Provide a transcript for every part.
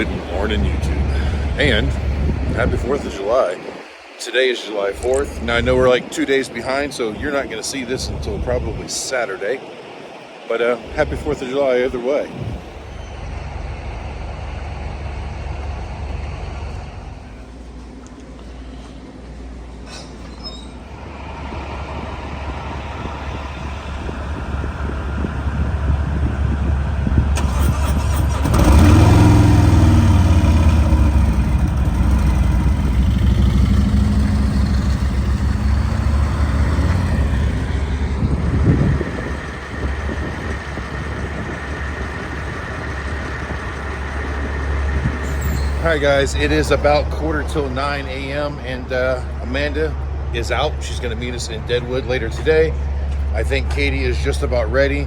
Good morning, YouTube. And happy 4th of July. Today is July 4th. Now I know we're like 2 days behind, so you're not going to see this until probably Saturday. But happy 4th of July either way. Alright guys, it is about 8:45 a.m. and Amanda is out. She's going to meet us in Deadwood later today. I think Katie is just about ready.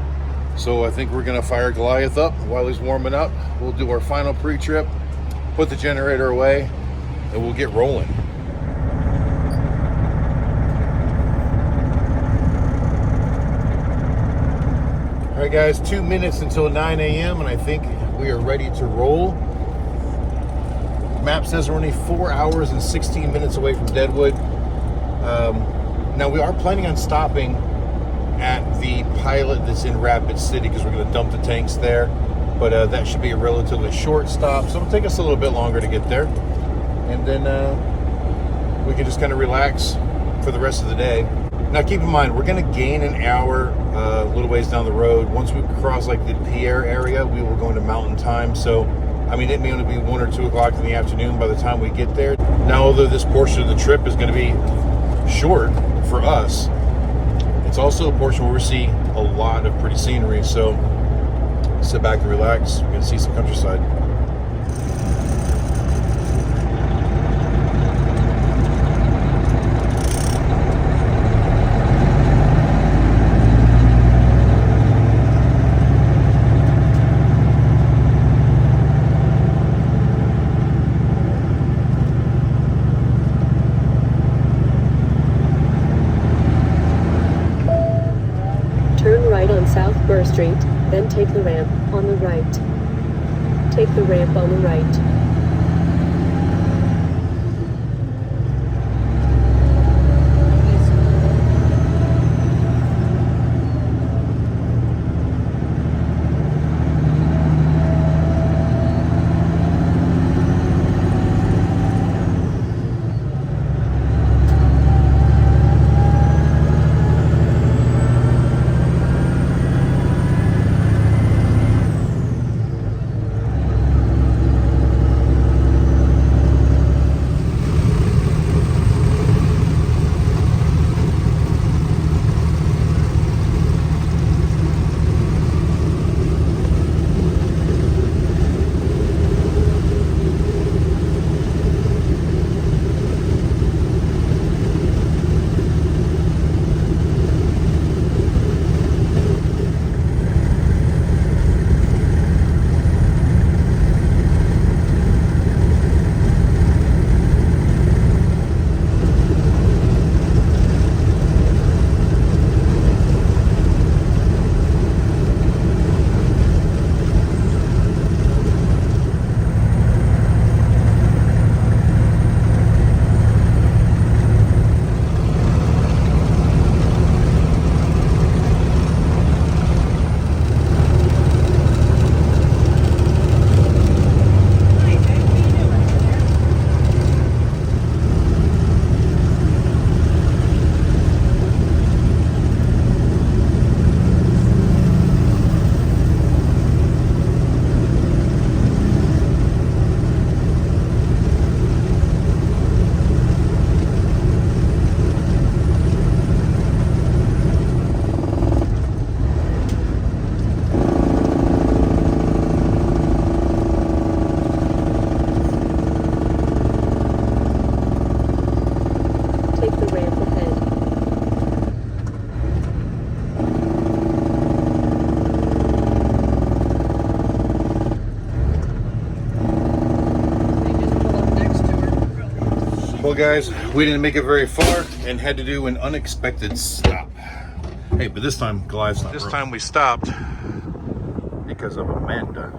So I think we're going to fire Goliath up while he's warming up. We'll do our final pre-trip, put the generator away, and we'll get rolling. Alright guys, 2 minutes until 9 a.m. and I think we are ready to roll. Map says we're only 4 hours and 16 minutes away from Deadwood. Now we are planning on stopping at the pilot that's in Rapid City because we're going to dump the tanks there. But that should be a relatively short stop, so it'll take us a little bit longer to get there. And then we can just kind of relax for the rest of the day. Now keep in mind, we're going to gain an hour a little ways down the road. Once we cross like the Pierre area, we will go into mountain time. So I mean, it may only be 1 or 2 o'clock in the afternoon by the time we get there. Now, although this portion of the trip is going to be short for us, it's also a portion where we see a lot of pretty scenery. So sit back and relax. We're going to see some countryside. South Burr Street, then take the ramp on the right. Take the ramp on the right. Well guys, we didn't make it very far and had to do an unexpected stop. Hey, but this time Goliath's not broken. This time we stopped because of Amanda.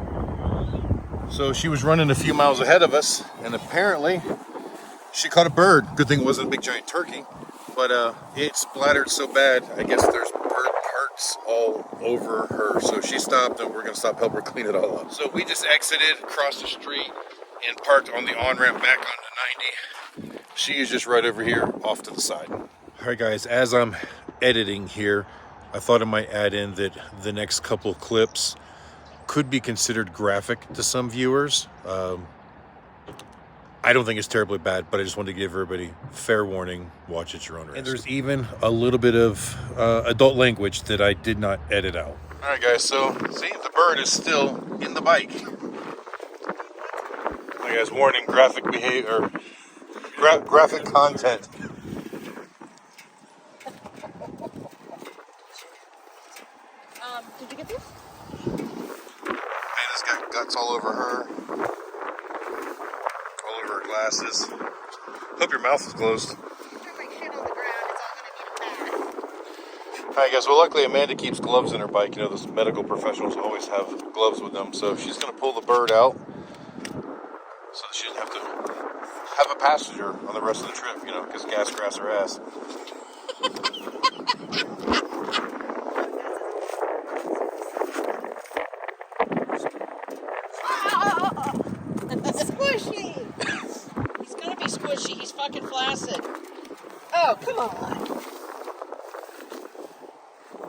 So she was running a few miles ahead of us, and apparently she caught a bird. Good thing it wasn't a big giant turkey, but it splattered so bad, I guess there's bird parts all over her. So she stopped, and we're gonna stop, help her clean it all up. So we just exited, crossed the street, and parked on the on-ramp back onto 90. She is just right over here off to the side. All right, guys, as I'm editing here, I thought I might add in that the next couple clips could be considered graphic to some viewers. I don't think it's terribly bad, but I just wanted to give everybody fair warning. Watch at your own risk. And there's even a little bit of adult language that I did not edit out. All right, guys, so see, the bird is still in the bike. Like guys, warning, graphic behavior, graphic content. Did you get this? Man, this got guts all over her. All over her glasses. Hope your mouth is closed. Alright guys, well luckily Amanda keeps gloves in her bike. You know, those medical professionals always have gloves with them. So she's going to pull the bird out so that she doesn't have to have a passenger on the rest of the trip, you know, because gas grass her ass. Squishy! He's gonna be squishy. He's fucking flaccid. Oh, come on.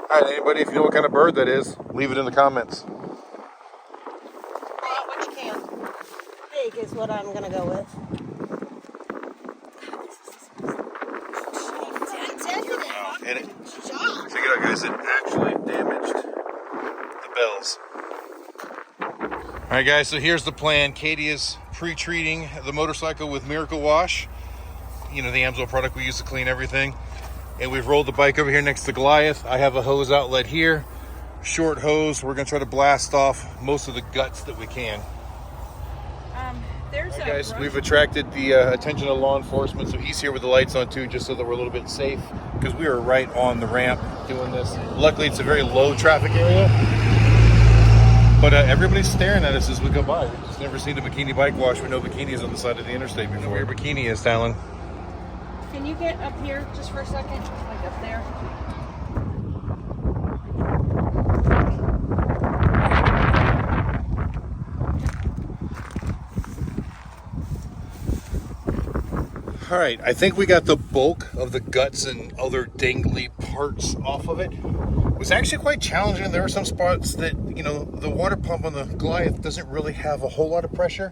Alright, anybody, if you know what kind of bird that is, leave it in the comments. What you can. Big is what I'm gonna go with. And check it out, guys, it actually damaged the bells. Alright guys, so here's the plan. Katie is pre-treating the motorcycle with Miracle Wash. You know, the Amsoil product we use to clean everything. And we've rolled the bike over here next to Goliath. I have a hose outlet here. Short hose. We're gonna try to blast off most of the guts that we can. There's Alright guys, we've attracted the attention of law enforcement, so he's here with the lights on too, just so that we're a little bit safe, because we are right on the ramp doing this. Luckily, it's a very low traffic area. But everybody's staring at us as we go by. We've just never seen a bikini bike wash with no bikinis on the side of the interstate before. Where your bikini is, Talon. Can you get up here just for a second? Like up there? All right, I think we got the bulk of the guts and other dangly parts off of it. It was actually quite challenging. There were some spots that, you know, the water pump on the Goliath doesn't really have a whole lot of pressure.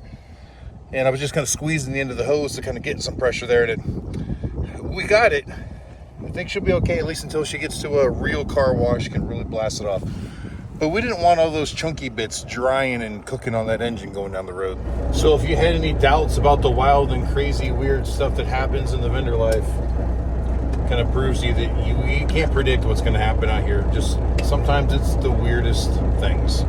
And I was just kind of squeezing the end of the hose to kind of get some pressure there. And we got it. I think she'll be okay, at least until she gets to a real car wash, can really blast it off. But we didn't want all those chunky bits drying and cooking on that engine going down the road. So if you had any doubts about the wild and crazy weird stuff that happens in the vendor life, kind of proves to you that you can't predict what's going to happen out here. Just sometimes it's the weirdest things.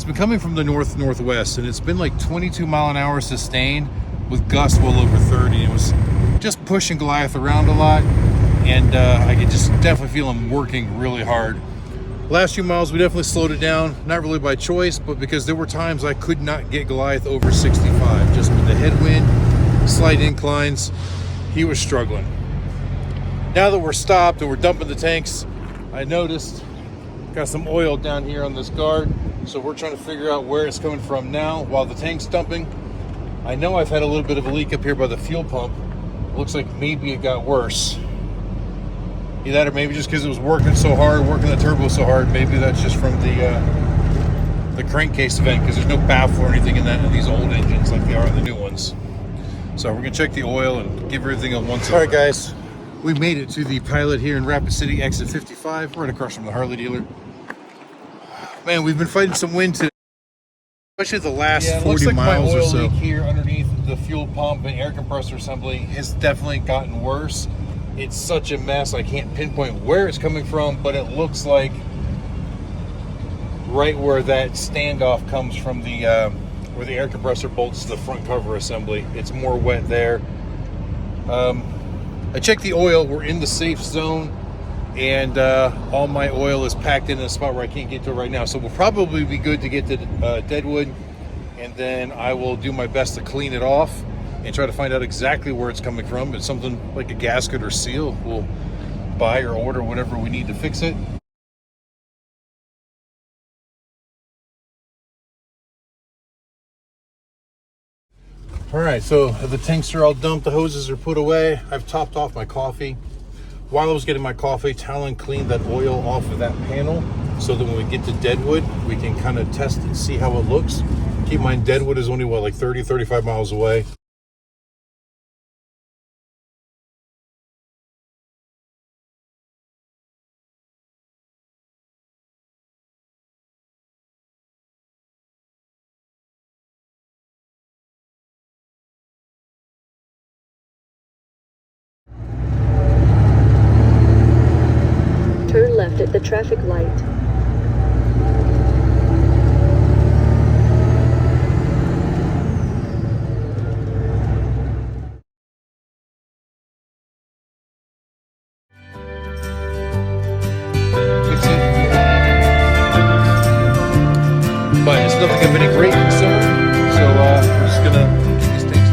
been coming from the northwest, and it's been like 22 mile an hour sustained with gusts well over 30. It was just pushing Goliath around a lot, and I could just definitely feel him working really hard. Last few miles we definitely slowed it down, not really by choice, but because there were times I could not get Goliath over 65. Just with the headwind, slight inclines, he was struggling. Now that we're stopped and we're dumping the tanks, I noticed got some oil down here on this guard, so we're trying to figure out where it's coming from now while the tank's dumping. I know I've had a little bit of a leak up here by the fuel pump. Looks like maybe it got worse. Either that or maybe just because it was working so hard, working the turbo so hard, maybe that's just from the crankcase event, because there's no baffle or anything in these old engines like they are in the new ones. So we're gonna check the oil and give everything a once over. All right, guys, we made it to the Pilot here in Rapid City, exit 55, right across from the Harley dealer. Man, we've been fighting some wind today, especially the last 40 miles or so. My oil leak here underneath the fuel pump and air compressor assembly has definitely gotten worse. It's such a mess, I can't pinpoint where it's coming from, but it looks like right where that standoff comes from, the where the air compressor bolts to the front cover assembly. It's more wet there. I checked the oil, we're in the safe zone, and all my oil is packed in a spot where I can't get to it right now. So we'll probably be good to get to Deadwood, and then I will do my best to clean it off and try to find out exactly where it's coming from. It's something like a gasket or seal. We'll buy or order whatever we need to fix it. All right, so the tanks are all dumped, the hoses are put away. I've topped off my coffee. While I was getting my coffee, Talon cleaned that oil off of that panel so that when we get to Deadwood, we can kind of test and see how it looks. Keep in mind, Deadwood is only, what, like 30, 35 miles away. Turn left at the traffic light. But it's nothing of any great concern, so we're just gonna get these things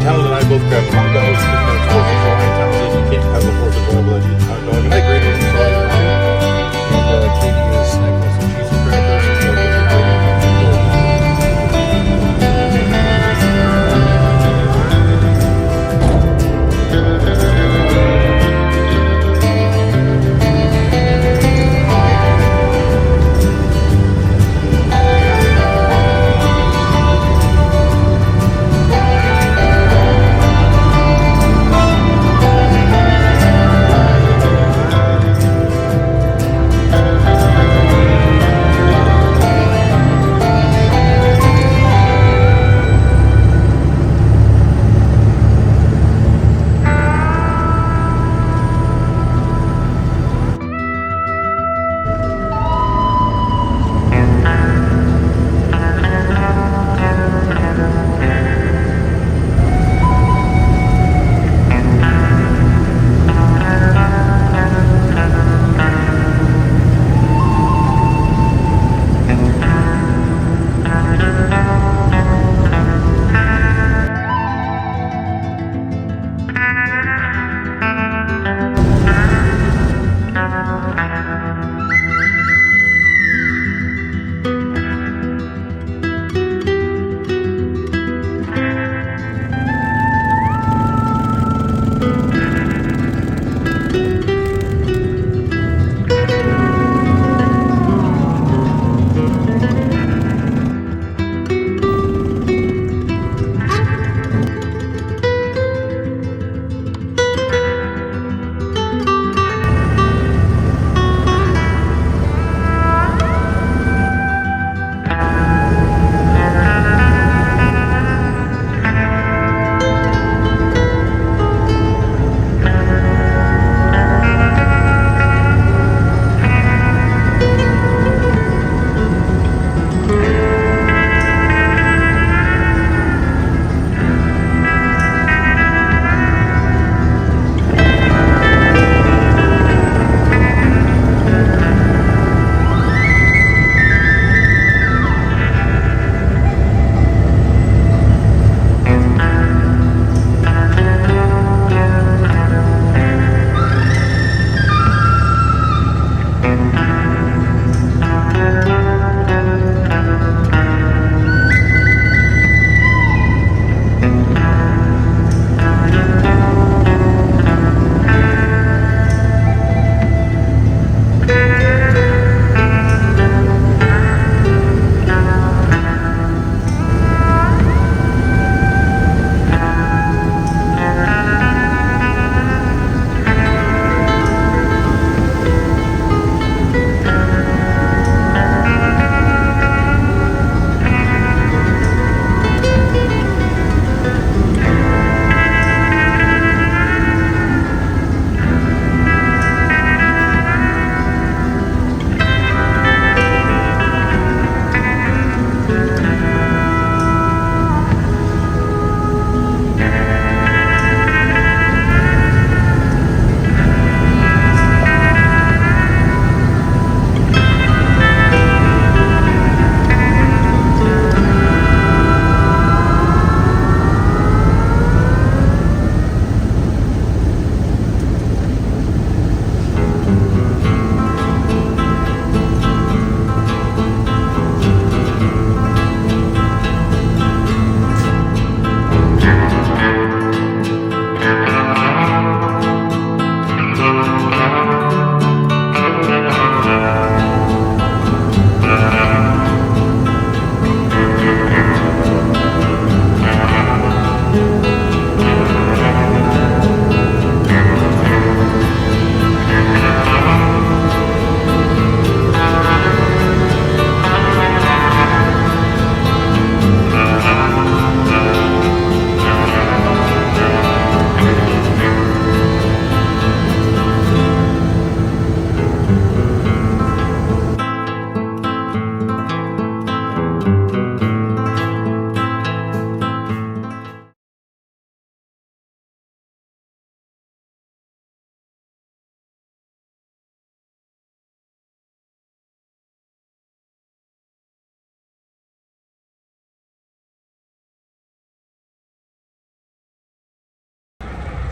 Talon and I both grabbed hot dogs. Talon said you can't have a 4th of July without eating hot dog, and I agree with him. So I ate two. And Katie is snacking on some cheese and crackers.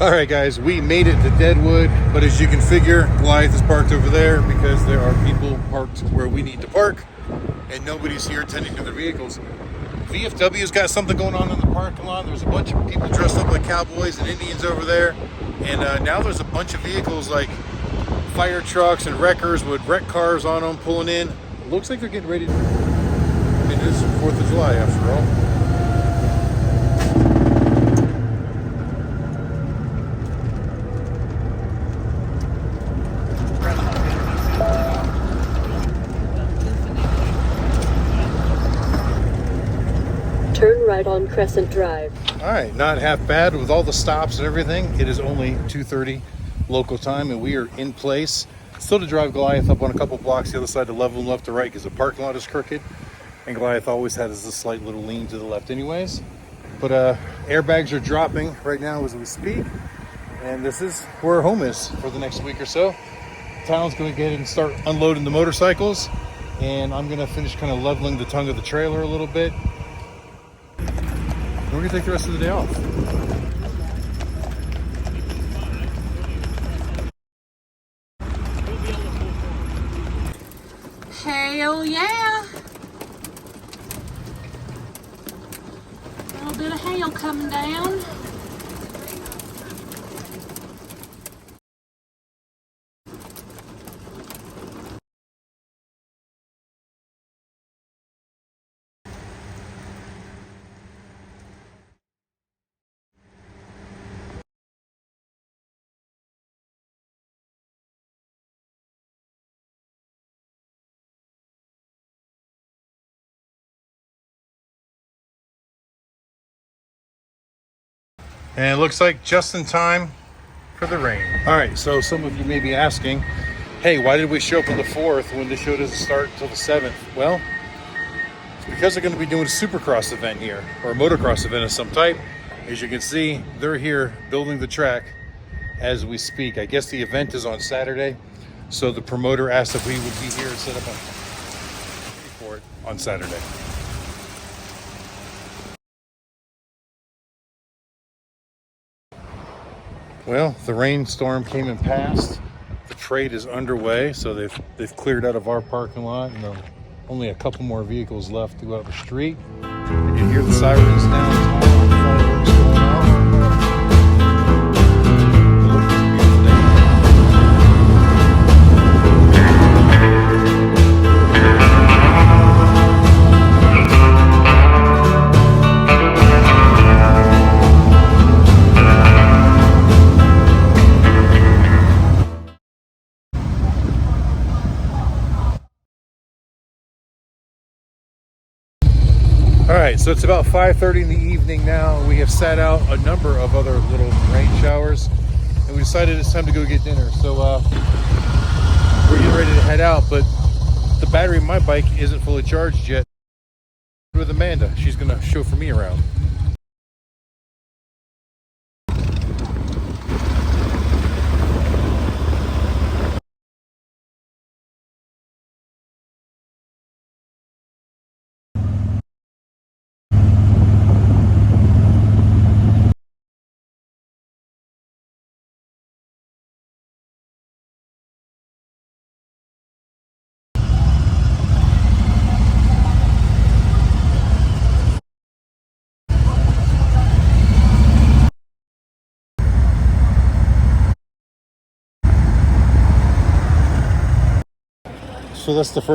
All right, guys, we made it to Deadwood, but as you can figure, Goliath is parked over there because there are people parked where we need to park, and nobody's here tending to their vehicles. VFW's got something going on in the parking lot. There's a bunch of people dressed up like cowboys and Indians over there, and now there's a bunch of vehicles like fire trucks and wreckers with wreck cars on them pulling in. It looks like they're getting ready to... I mean, it is 4th of July after all. Turn right on Crescent Drive. All right, not half bad with all the stops and everything. It is only 2:30 local time, and we are in place. Still to drive Goliath up on a couple blocks the other side to level him left to right because the parking lot is crooked, and Goliath always has a slight little lean to the left anyways. But airbags are dropping right now as we speak, and this is where our home is for the next week or so. Town's going to get in and start unloading the motorcycles, and I'm going to finish kind of leveling the tongue of the trailer a little bit. We're gonna take the rest of the day off. Hell yeah! A little bit of hail coming down. And it looks like just in time for the rain. All right, so some of you may be asking, hey, why did we show up on the 4th when the show doesn't start until the 7th? Well, it's because they're going to be doing a supercross event here, or a motocross event of some type. As you can see, they're here building the track as we speak. I guess the event is on Saturday, so the promoter asked if we would be here and set up for it on Saturday. Well, the rainstorm came and passed. The trade is underway, so they've cleared out of our parking lot, and there are only a couple more vehicles left to go out the street. You can hear the sirens downtown, fireworks going off. It looks like a beautiful day. All right, so it's about 5:30 in the evening now. We have sat out a number of other little rain showers, and we decided it's time to go get dinner. So we're getting ready to head out, but the battery in my bike isn't fully charged yet. With Amanda, she's gonna chauffeur me around. So that's the first.